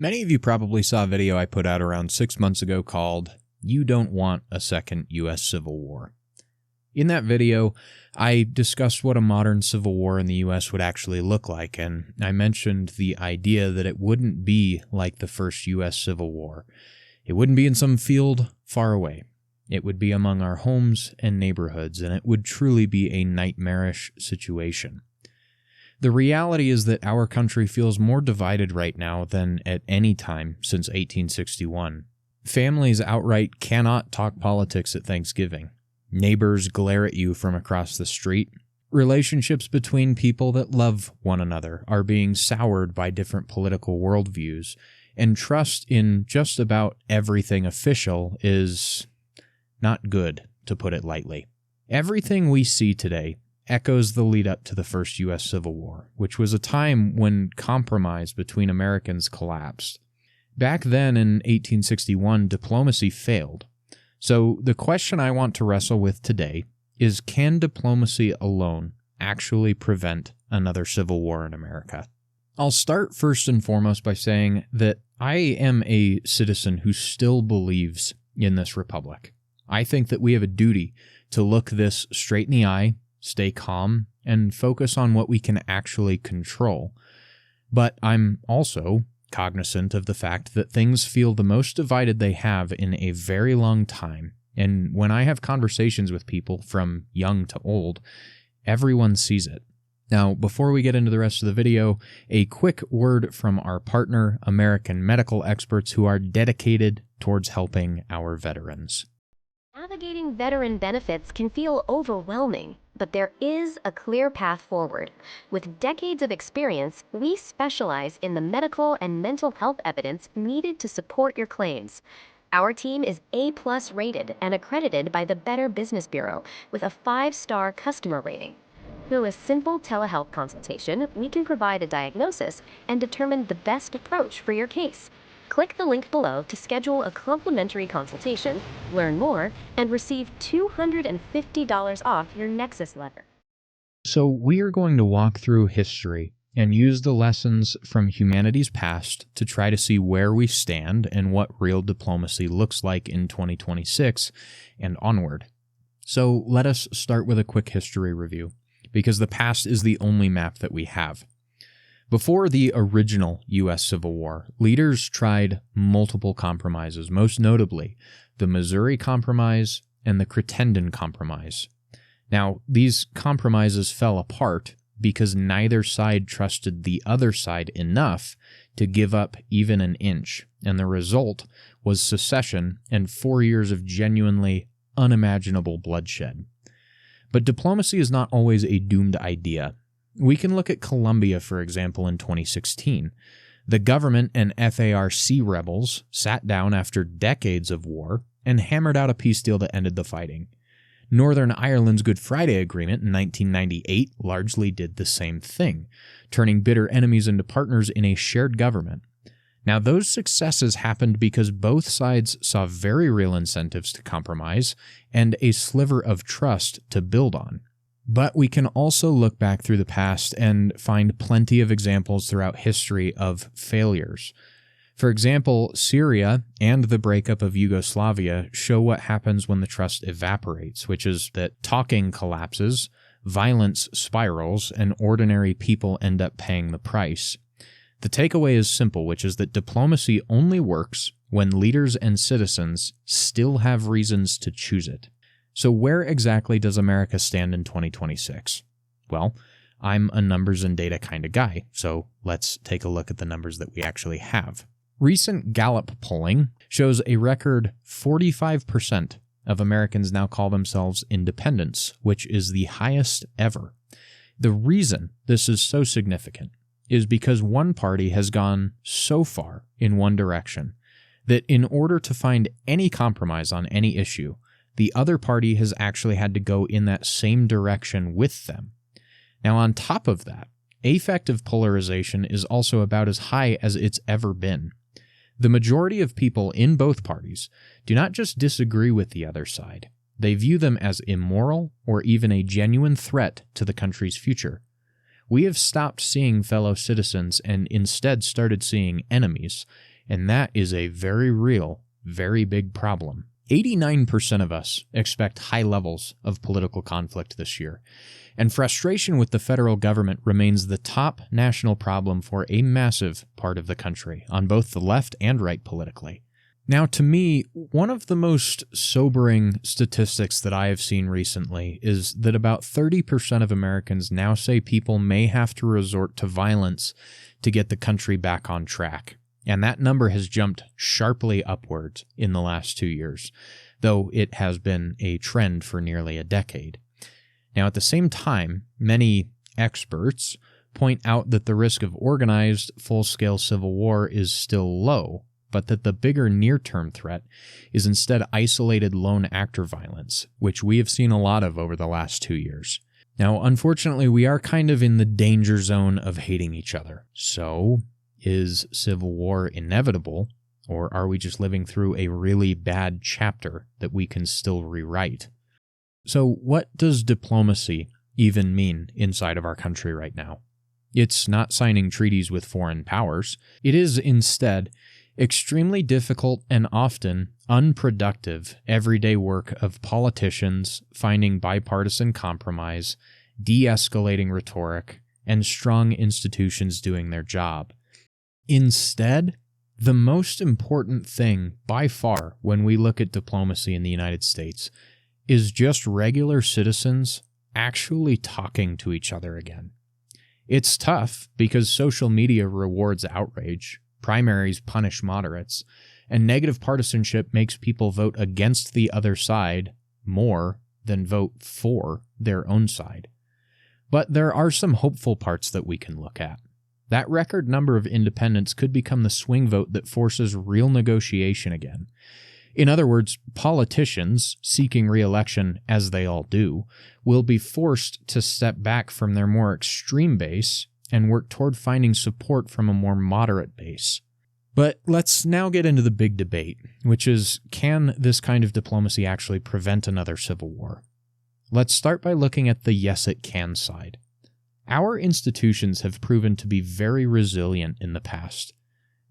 Many of you probably saw a video I put out around 6 months ago called, "You Don't Want a Second U.S. Civil War." In that video, I discussed what a modern civil war in the U.S. would actually look like, and I mentioned the idea that it wouldn't be like the first U.S. Civil War. It wouldn't be in some field far away. It would be among our homes and neighborhoods, and it would truly be a nightmarish situation. The reality is that our country feels more divided right now than at any time since 1861. Families outright cannot talk politics at Thanksgiving. Neighbors glare at you from across the street. Relationships between people that love one another are being soured by different political worldviews, and trust in just about everything official is not good, to put it lightly. Everything we see today echoes the lead up to the first U.S. Civil War, which was a time when compromise between Americans collapsed. Back then in 1861, diplomacy failed. So the question I want to wrestle with today is, can diplomacy alone actually prevent another civil war in America? I'll start first and foremost by saying that I am a citizen who still believes in this republic. I think that we have a duty to look this straight in the eye, stay calm, and focus on what we can actually control. But I'm also cognizant of the fact that things feel the most divided they have in a very long time. And when I have conversations with people from young to old, everyone sees it. Now, before we get into the rest of the video, a quick word from our partner, American medical experts who are dedicated towards helping our veterans. Navigating veteran benefits can feel overwhelming, but there is a clear path forward. With decades of experience, we specialize in the medical and mental health evidence needed to support your claims. Our team is A+ rated and accredited by the Better Business Bureau with a 5-star customer rating. Through a simple telehealth consultation, we can provide a diagnosis and determine the best approach for your case. Click the link below to schedule a complimentary consultation, learn more, and receive $250 off your Nexus Letter. So we are going to walk through history and use the lessons from humanity's past to try to see where we stand and what real diplomacy looks like in 2026 and onward. So let us start with a quick history review, because the past is the only map that we have. Before the original U.S. Civil War, leaders tried multiple compromises, most notably the Missouri Compromise and the Crittenden Compromise. Now, these compromises fell apart because neither side trusted the other side enough to give up even an inch, and the result was secession and 4 years of genuinely unimaginable bloodshed. But diplomacy is not always a doomed idea. We can look at Colombia, for example, in 2016. The government and FARC rebels sat down after decades of war and hammered out a peace deal that ended the fighting. Northern Ireland's Good Friday Agreement in 1998 largely did the same thing, turning bitter enemies into partners in a shared government. Now, those successes happened because both sides saw very real incentives to compromise and a sliver of trust to build on. But we can also look back through the past and find plenty of examples throughout history of failures. For example, Syria and the breakup of Yugoslavia show what happens when the trust evaporates, which is that talking collapses, violence spirals, and ordinary people end up paying the price. The takeaway is simple, which is that diplomacy only works when leaders and citizens still have reasons to choose it. So where exactly does America stand in 2026? Well, I'm a numbers and data kind of guy, so let's take a look at the numbers that we actually have. Recent Gallup polling shows a record 45% of Americans now call themselves independents, which is the highest ever. The reason this is so significant is because one party has gone so far in one direction that in order to find any compromise on any issue, the other party has actually had to go in that same direction with them. Now, on top of that, affective polarization is also about as high as it's ever been. The majority of people in both parties do not just disagree with the other side. They view them as immoral or even a genuine threat to the country's future. We have stopped seeing fellow citizens and instead started seeing enemies, And that is a very real, very big problem. 89% of us expect high levels of political conflict this year, and frustration with the federal government remains the top national problem for a massive part of the country, on both the left and right politically. Now, to me, one of the most sobering statistics that I have seen recently is that about 30% of Americans now say people may have to resort to violence to get the country back on track. And that number has jumped sharply upwards in the last 2 years, though it has been a trend for nearly a decade. Now, at the same time, many experts point out that the risk of organized, full-scale civil war is still low, but that the bigger near-term threat is instead isolated lone actor violence, which we have seen a lot of over the last 2 years. Now, unfortunately, we are kind of in the danger zone of hating each other. So, is civil war inevitable, or are we just living through a really bad chapter that we can still rewrite? So, what does diplomacy even mean inside of our country right now? It's not signing treaties with foreign powers. It is instead extremely difficult and often unproductive everyday work of politicians finding bipartisan compromise, de-escalating rhetoric, and strong institutions doing their job. Instead, the most important thing by far when we look at diplomacy in the United States is just regular citizens actually talking to each other again. It's tough because social media rewards outrage, primaries punish moderates, and negative partisanship makes people vote against the other side more than vote for their own side. But there are some hopeful parts that we can look at. That record number of independents could become the swing vote that forces real negotiation again. In other words, politicians, seeking re-election as they all do, will be forced to step back from their more extreme base and work toward finding support from a more moderate base. But let's now get into the big debate, which is, can this kind of diplomacy actually prevent another civil war? Let's start by looking at the yes it can side. Our institutions have proven to be very resilient in the past.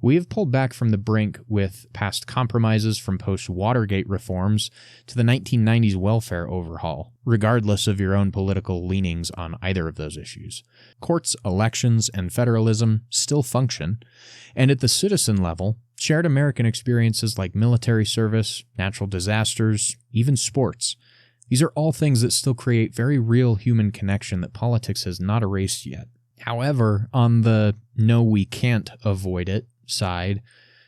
We have pulled back from the brink with past compromises from post-Watergate reforms to the 1990s welfare overhaul, regardless of your own political leanings on either of those issues. Courts, elections, and federalism still function, and at the citizen level, shared American experiences like military service, natural disasters, even sports. These are all things that still create very real human connection that politics has not erased yet. However, on the no we can't avoid it side,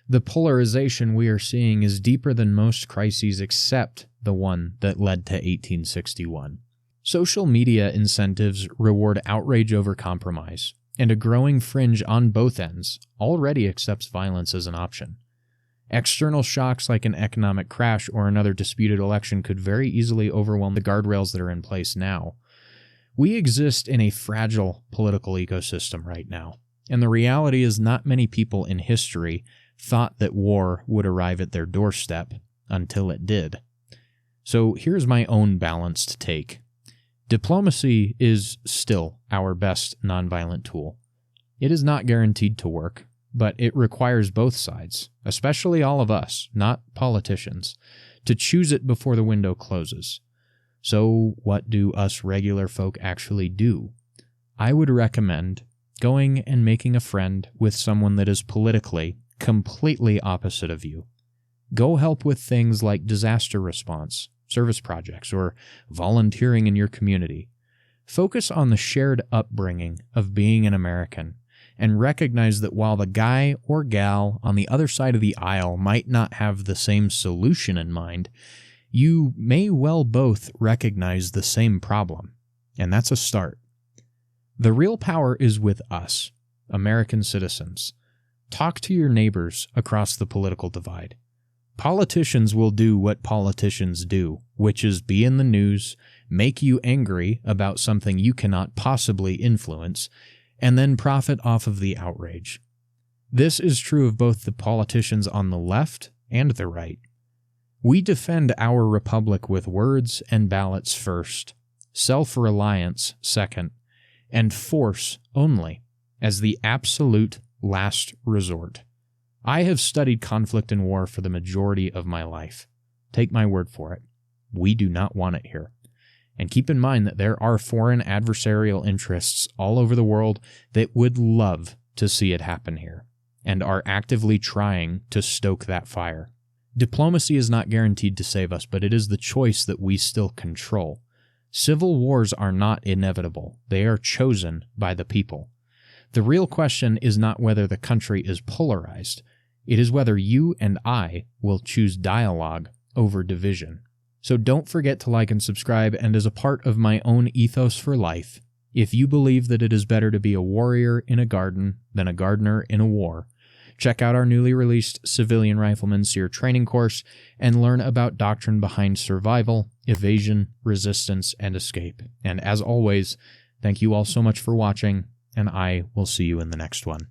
the polarization we are seeing is deeper than most crises except the one that led to 1861. Social media incentives reward outrage over compromise, and a growing fringe on both ends already accepts violence as an option. External shocks like an economic crash or another disputed election could very easily overwhelm the guardrails that are in place now. We exist in a fragile political ecosystem right now, and the reality is not many people in history thought that war would arrive at their doorstep until it did. So here's my own balanced take. Diplomacy is still our best nonviolent tool. It is not guaranteed to work, but it requires both sides, especially all of us, not politicians, to choose it before the window closes. So what do us regular folk actually do? I would recommend going and making a friend with someone that is politically completely opposite of you. Go help with things like disaster response, service projects, or volunteering in your community. Focus on the shared upbringing of being an American, and recognize that while the guy or gal on the other side of the aisle might not have the same solution in mind, you may well both recognize the same problem, and that's a start. The real power is with us, American citizens. Talk to your neighbors across the political divide. Politicians will do what politicians do, which is be in the news, make you angry about something you cannot possibly influence, and then profit off of the outrage. This is true of both the politicians on the left and the right. We defend our republic with words and ballots first, self-reliance second, and force only as the absolute last resort. I have studied conflict and war for the majority of my life. Take my word for it. We do not want it here. And keep in mind that there are foreign adversarial interests all over the world that would love to see it happen here, and are actively trying to stoke that fire. Diplomacy is not guaranteed to save us, but it is the choice that we still control. Civil wars are not inevitable. They are chosen by the people. The real question is not whether the country is polarized. It is whether you and I will choose dialogue over division. So don't forget to like and subscribe, and as a part of my own ethos for life, if you believe that it is better to be a warrior in a garden than a gardener in a war, check out our newly released Civilian Rifleman SEER training course and learn about doctrine behind survival, evasion, resistance, and escape. And as always, thank you all so much for watching, and I will see you in the next one.